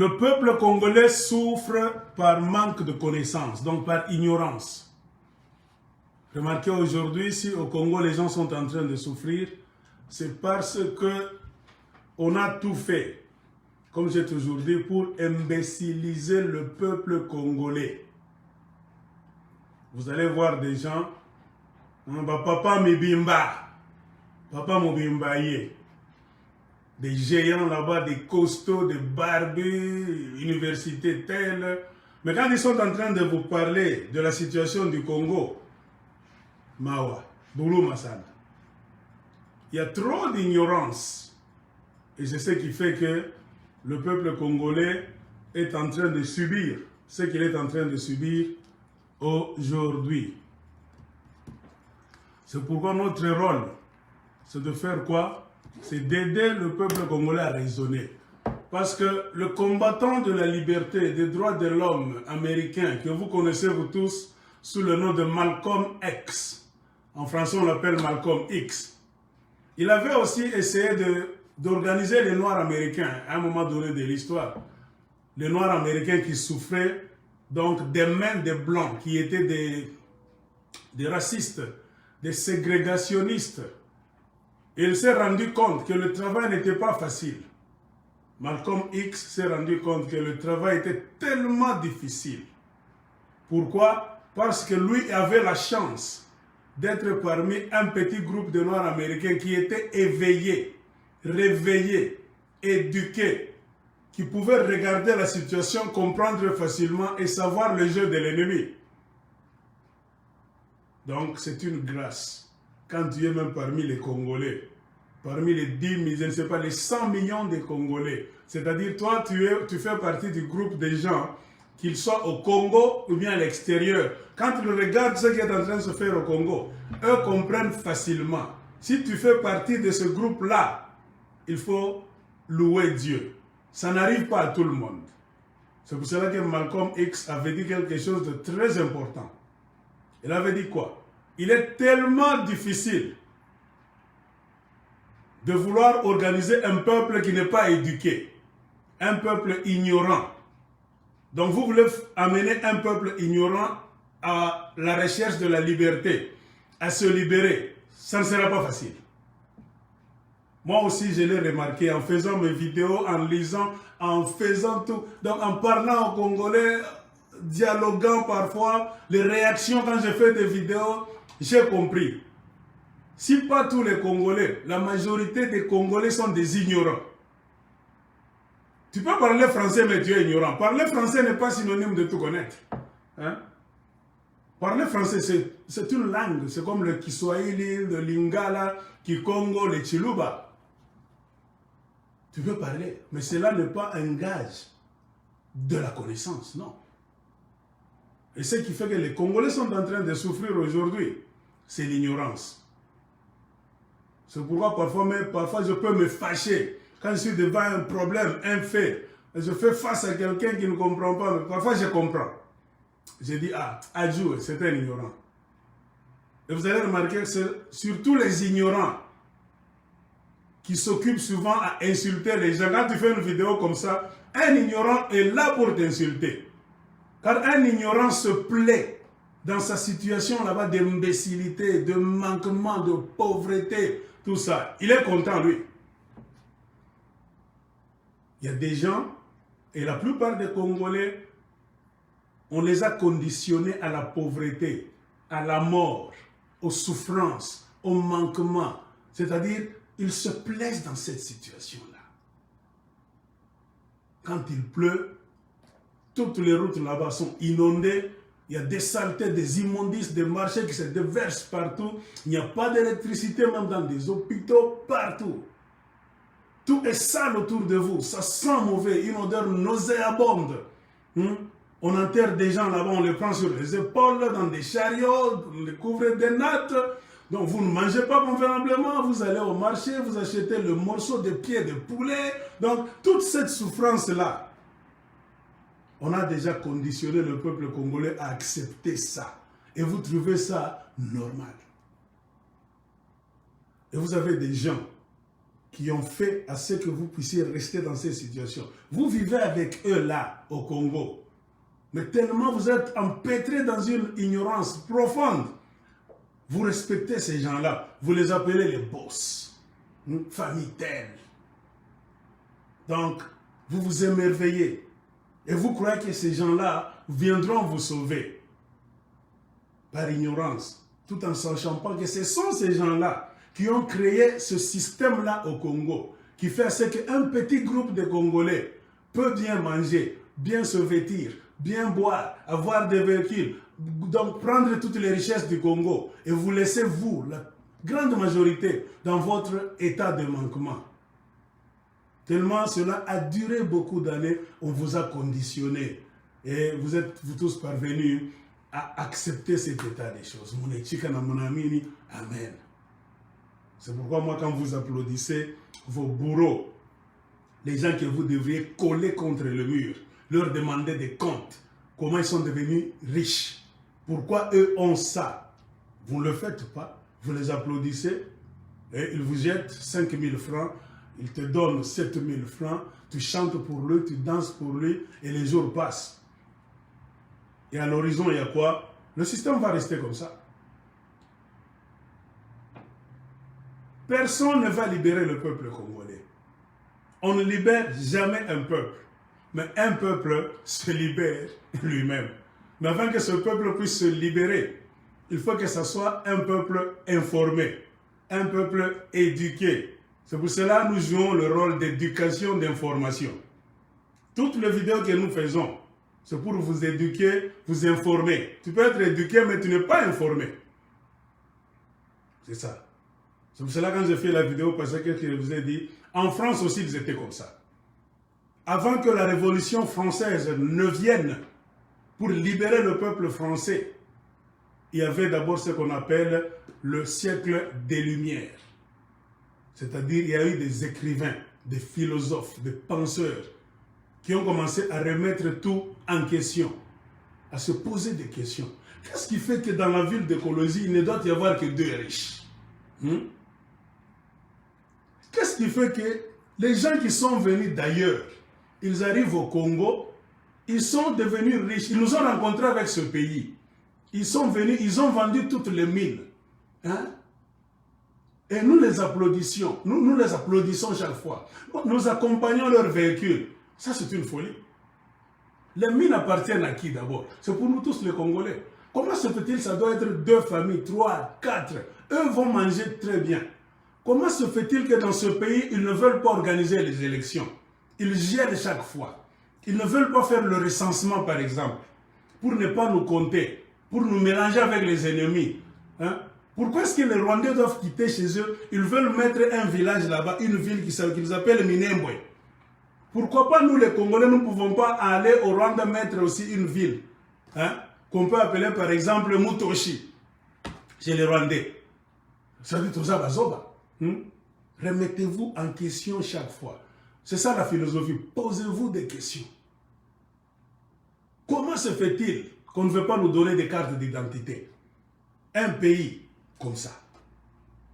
Le peuple congolais souffre par manque de connaissances, donc par ignorance. Remarquez aujourd'hui, si au Congo les gens sont en train de souffrir, c'est parce que on a tout fait, comme j'ai toujours dit, pour imbéciliser le peuple congolais. Vous allez voir des gens, papa Mibimba, papa Mobimbaye, des géants là-bas, des costauds, des barbus, université telle. Mais quand ils sont en train de vous parler de la situation du Congo, Mawa, Boulou Massad, il y a trop d'ignorance. Et c'est ce qui fait que le peuple congolais est en train de subir ce qu'il est en train de subir aujourd'hui. C'est pourquoi notre rôle, c'est de faire quoi? C'est d'aider le peuple congolais à raisonner. Parce que le combattant de la liberté et des droits de l'homme américain, que vous connaissez vous tous sous le nom de Malcolm X, en français on l'appelle Malcolm X, il avait aussi essayé d'organiser les Noirs américains à un moment donné de l'histoire. Les Noirs américains qui souffraient donc des mains des Blancs, qui étaient des racistes, des ségrégationnistes. Et il s'est rendu compte que le travail n'était pas facile. Malcolm X s'est rendu compte que le travail était tellement difficile. Pourquoi? Parce que lui avait la chance d'être parmi un petit groupe de Noirs américains qui étaient éveillés, réveillés, éduqués, qui pouvaient regarder la situation, comprendre facilement et savoir le jeu de l'ennemi. Donc c'est une grâce. Quand tu es même parmi les Congolais, parmi les 10 000, je ne sais pas, les 100 millions de Congolais, c'est-à-dire toi, tu fais partie du groupe des gens, qu'ils soient au Congo ou bien à l'extérieur. Quand ils regardent ce qui est en train de se faire au Congo, eux comprennent facilement. Si tu fais partie de ce groupe-là, il faut louer Dieu. Ça n'arrive pas à tout le monde. C'est pour cela que Malcolm X avait dit quelque chose de très important. Il avait dit quoi? Il est tellement difficile de vouloir organiser un peuple qui n'est pas éduqué, un peuple ignorant. Donc vous voulez amener un peuple ignorant à la recherche de la liberté, à se libérer. Ça ne sera pas facile. Moi aussi, je l'ai remarqué en faisant mes vidéos, en lisant, en faisant tout. Donc en parlant au Congolais, dialoguant parfois, les réactions quand je fais des vidéos, j'ai compris. Si pas tous les Congolais, la majorité des Congolais sont des ignorants. Tu peux parler français, mais tu es ignorant. Parler français n'est pas synonyme de tout connaître. Hein? Parler français, c'est une langue. C'est comme le Kiswahili, le Lingala, Kikongo, le Chiluba. Tu peux parler, mais cela n'est pas un gage de la connaissance, non. Et ce qui fait que les Congolais sont en train de souffrir aujourd'hui, c'est l'ignorance. C'est pourquoi parfois je peux me fâcher. Quand je suis devant un problème, un fait, je fais face à quelqu'un qui ne comprend pas, mais parfois je comprends. Je dis, adieu, c'est un ignorant. Et vous allez remarquer que c'est surtout les ignorants qui s'occupent souvent à insulter les gens. Quand tu fais une vidéo comme ça, un ignorant est là pour t'insulter. Car un ignorant se plaît dans sa situation là-bas d'imbécilité, de manquement, de pauvreté, tout ça. Il est content, lui. Il y a des gens, et la plupart des Congolais, on les a conditionnés à la pauvreté, à la mort, aux souffrances, au manquement. C'est-à-dire, ils se plaisent dans cette situation-là. Quand il pleut, toutes les routes là-bas sont inondées. Il y a des saletés, des immondices, des marchés qui se déversent partout. Il n'y a pas d'électricité, même dans des hôpitaux, partout. Tout est sale autour de vous. Ça sent mauvais, une odeur nauséabonde. On enterre des gens là-bas, on les prend sur les épaules, dans des chariots, on les couvre des nattes. Donc vous ne mangez pas convenablement, vous allez au marché, vous achetez le morceau de pied de poulet. Donc toute cette souffrance-là, on a déjà conditionné le peuple congolais à accepter ça. Et vous trouvez ça normal. Et vous avez des gens qui ont fait à ce que vous puissiez rester dans ces situations. Vous vivez avec eux là, au Congo. Mais tellement vous êtes empêtrés dans une ignorance profonde. Vous respectez ces gens-là. Vous les appelez les boss. Famille telle. Donc, vous vous émerveillez. Et vous croyez que ces gens-là viendront vous sauver. Par ignorance. Tout en sachant pas que ce sont ces gens-là qui ont créé ce système-là au Congo. Qui fait ce qu'un petit groupe de Congolais peut bien manger, bien se vêtir, bien boire, avoir des véhicules, donc prendre toutes les richesses du Congo et vous laissez, vous, la grande majorité, dans votre état de manquement. Tellement cela a duré beaucoup d'années, on vous a conditionné et vous êtes vous tous parvenus à accepter cet état des choses. Amen. C'est pourquoi moi, quand vous applaudissez vos bourreaux, les gens que vous devriez coller contre le mur, leur demander des comptes, comment ils sont devenus riches, pourquoi eux ont ça. Vous ne le faites pas, vous les applaudissez, et ils vous jettent 5 000 francs, ils te donnent 7 000 francs, tu chantes pour lui, tu danses pour lui, et les jours passent. Et à l'horizon, il y a quoi? Le système va rester comme ça. Personne ne va libérer le peuple congolais. On ne libère jamais un peuple. Mais un peuple se libère lui-même. Mais avant que ce peuple puisse se libérer, il faut que ce soit un peuple informé, un peuple éduqué. C'est pour cela que nous jouons le rôle d'éducation, d'information. Toutes les vidéos que nous faisons, c'est pour vous éduquer, vous informer. Tu peux être éduqué, mais tu n'es pas informé. C'est ça. C'est pour cela que quand j'ai fait la vidéo, parce que je vous ai dit, en France aussi, ils étaient comme ça. Avant que la Révolution française ne vienne pour libérer le peuple français, il y avait d'abord ce qu'on appelle le siècle des Lumières. C'est-à-dire, il y a eu des écrivains, des philosophes, des penseurs qui ont commencé à remettre tout en question, à se poser des questions. Qu'est-ce qui fait que dans la ville de Kolosi, il ne doit y avoir que 2 riches? Qu'est-ce qui fait que les gens qui sont venus d'ailleurs, ils arrivent au Congo, ils sont devenus riches, ils nous ont rencontrés avec ce pays. Ils sont venus, ils ont vendu toutes les mines. Et nous les applaudissions, nous les applaudissons chaque fois. Nous accompagnons leurs véhicules. Ça, c'est une folie. Les mines appartiennent à qui d'abord? C'est pour nous tous les Congolais. Comment se fait-il que ça doit être 2 familles, 3, 4? Eux vont manger très bien. Comment se fait-il que dans ce pays, ils ne veulent pas organiser les élections? Ils gèlent chaque fois. Ils ne veulent pas faire le recensement, par exemple, pour ne pas nous compter, pour nous mélanger avec les ennemis. Pourquoi est-ce que les Rwandais doivent quitter chez eux? Ils veulent mettre un village là-bas, une ville qu'ils appellent Minembwe. Pourquoi pas nous les Congolais, nous ne pouvons pas aller au Rwanda mettre aussi une ville qu'on peut appeler par exemple Mutoshi, chez les Rwandais. Ça dit tout ça, Bazoba. Remettez-vous en question chaque fois. C'est ça la philosophie. Posez-vous des questions. Comment se fait-il qu'on ne veut pas nous donner des cartes d'identité? Un pays comme ça.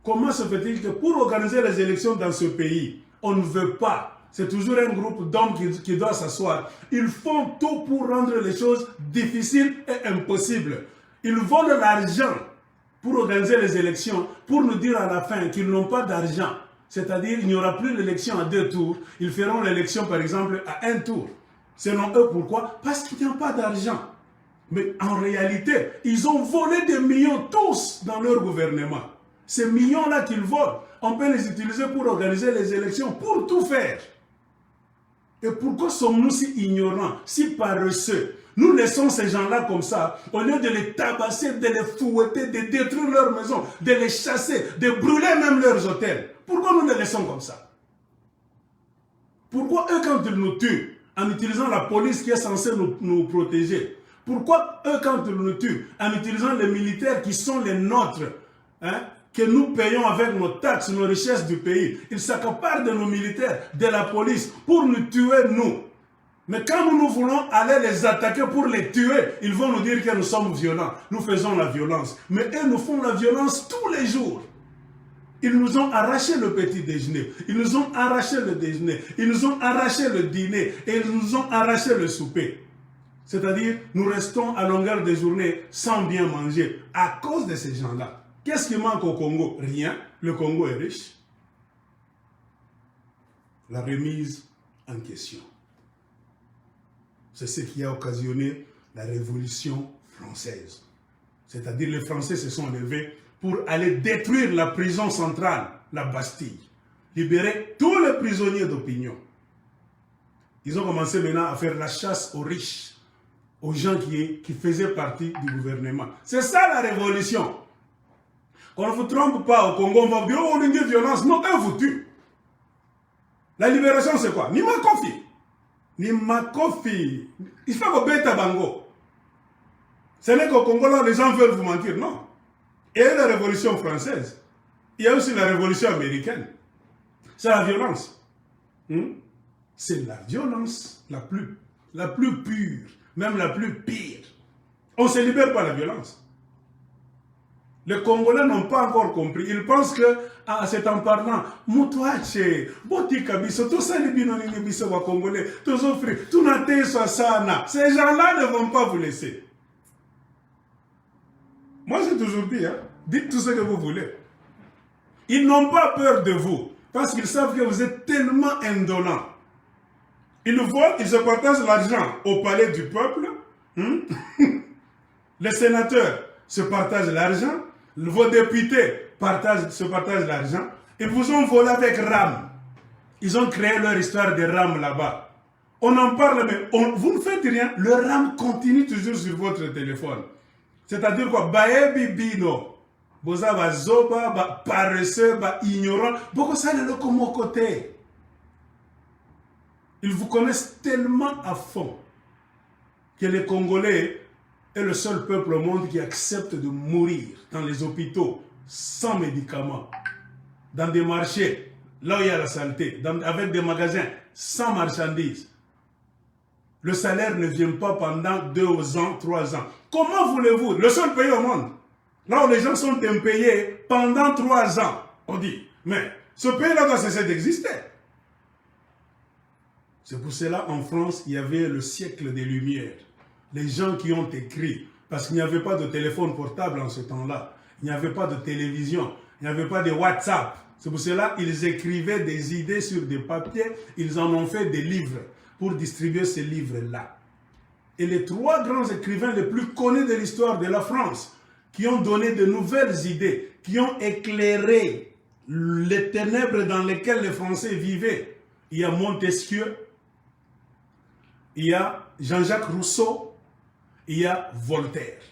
Comment se fait-il que pour organiser les élections dans ce pays, on ne veut pas? C'est toujours un groupe d'hommes qui doit s'asseoir. Ils font tout pour rendre les choses difficiles et impossibles. Ils volent l'argent pour organiser les élections, pour nous dire à la fin qu'ils n'ont pas d'argent. C'est-à-dire qu'il n'y aura plus l'élection à 2 tours. Ils feront l'élection par exemple à 1 tour. Selon eux, pourquoi? Parce qu'il n'y a pas d'argent. Mais en réalité, ils ont volé des millions tous dans leur gouvernement. Ces millions-là qu'ils volent, on peut les utiliser pour organiser les élections, pour tout faire. Et pourquoi sommes-nous si ignorants, si paresseux? Nous laissons ces gens-là comme ça, au lieu de les tabasser, de les fouetter, de détruire leurs maisons, de les chasser, de brûler même leurs hôtels. Pourquoi nous les laissons comme ça? Pourquoi eux, quand ils nous tuent, en utilisant la police qui est censée nous protéger, pourquoi eux, quand ils nous tuent, en utilisant les militaires qui sont les nôtres, que nous payons avec nos taxes, nos richesses du pays, ils s'accaparent de nos militaires, de la police, pour nous tuer, nous. Mais quand nous voulons aller les attaquer pour les tuer, ils vont nous dire que nous sommes violents. Nous faisons la violence. Mais eux nous font la violence tous les jours. Ils nous ont arraché le petit déjeuner, ils nous ont arraché le déjeuner, ils nous ont arraché le dîner et ils nous ont arraché le souper. C'est-à-dire, nous restons à longueur de journée sans bien manger à cause de ces gens-là. Qu'est-ce qui manque au Congo? Rien. Le Congo est riche. La remise en question. C'est ce qui a occasionné la Révolution française. C'est-à-dire, les Français se sont levés pour aller détruire la prison centrale, la Bastille. Libérer tous les prisonniers d'opinion. Ils ont commencé maintenant à faire la chasse aux riches, aux gens qui faisaient partie du gouvernement. C'est ça la révolution. Qu'on ne vous trompe pas au Congo, on va vous dire, oh, on a une violence. Non, un vous tue. La libération, c'est quoi? Ni ma kofi. Ni ma kofi. Il faut que bêta bango. Ce n'est qu'au Congo, là, les gens veulent vous mentir. Non. Il y a eu la révolution française. Il y a aussi la révolution américaine. C'est la violence. C'est la violence la plus pure, même la plus pire. On ne se libère pas de la violence. Les Congolais n'ont pas encore compris. Ils pensent que c'est en parlant, Moutouache, Botika Biso, tout ça, les binonini biso wa Congolais, tous offrir, tout n'atteigne soit ça. Ces gens-là ne vont pas vous laisser. Moi, j'ai toujours dit, dites tout ce que vous voulez. Ils n'ont pas peur de vous, parce qu'ils savent que vous êtes tellement indolents. Ils volent, ils se partagent l'argent au palais du peuple. Les sénateurs se partagent l'argent. Vos députés se partagent l'argent. Ils vous ont volé avec RAM. Ils ont créé leur histoire de RAM là-bas. On en parle, mais vous ne faites rien. Le RAM continue toujours sur votre téléphone. C'est-à-dire quoi? Baebi bino. Boza ba zoba, ba paresseux, ba ignorant. Beaucoup ça le comme côté. Ils vous connaissent tellement à fond que les Congolais est le seul peuple au monde qui accepte de mourir dans les hôpitaux sans médicaments, dans des marchés, là où il y a la saleté, avec des magasins sans marchandises. Le salaire ne vient pas pendant 2 ans, 3 ans. Comment voulez-vous? Le seul pays au monde, là où les gens sont impayés pendant 3 ans. On dit, mais ce pays-là doit cesser d'exister. C'est pour cela, en France, il y avait le siècle des Lumières. Les gens qui ont écrit, parce qu'il n'y avait pas de téléphone portable en ce temps-là, il n'y avait pas de télévision, il n'y avait pas de WhatsApp. C'est pour cela qu'ils écrivaient des idées sur des papiers, ils en ont fait des livres pour distribuer ces livres-là. Et les 3 grands écrivains les plus connus de l'histoire de la France, qui ont donné de nouvelles idées, qui ont éclairé les ténèbres dans lesquelles les Français vivaient, il y a Montesquieu, il y a Jean-Jacques Rousseau, il y a Voltaire.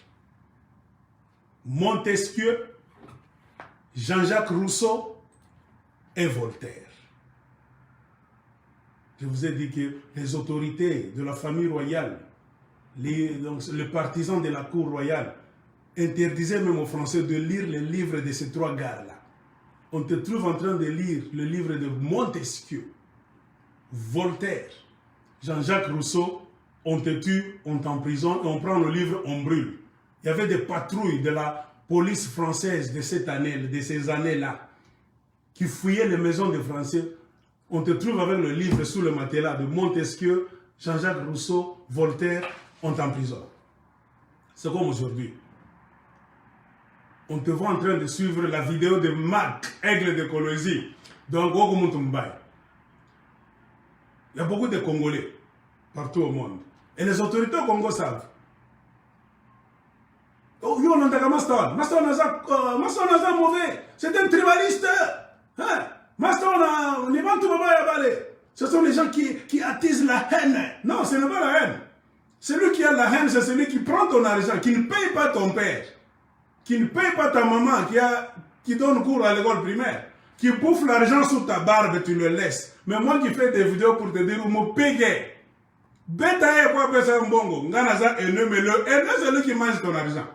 Montesquieu, Jean-Jacques Rousseau et Voltaire. Je vous ai dit que les autorités de la famille royale, les partisans de la cour royale, interdisaient même aux Français de lire les livres de ces 3 gars-là. On te trouve en train de lire le livre de Montesquieu, Voltaire, Jean-Jacques Rousseau. On te tue, on t'emprisonne, on prend le livre, on brûle. Il y avait des patrouilles de la police française de cette année, de ces années-là, qui fouillaient les maisons des Français. On te trouve avec le livre sous le matelas de Montesquieu, Jean-Jacques Rousseau, Voltaire, on t'emprisonne. C'est comme aujourd'hui. On te voit en train de suivre la vidéo de Marc, Aigle de Colosie, donc Ogomutumbaï. Il y a beaucoup de Congolais partout au monde. Et les autorités au Congo savent. Oh, yo, on a Maston. Maston est mauvais. C'est un tribaliste. Hein? Maston, on y va tout le monde. Ce sont les gens qui attisent la haine. Non, ce n'est pas la haine. Celui qui a la haine, c'est celui qui prend ton argent, qui ne paye pas ton père, qui ne paye pas ta maman, qui donne cours à l'école primaire, qui bouffe l'argent sous ta barbe et tu le laisses. Mais moi qui fais des vidéos pour te dire où me paye. Bêta est quoi faire un bongo. Nganaza et ne me le. Et c'est lui qui mange ton argent.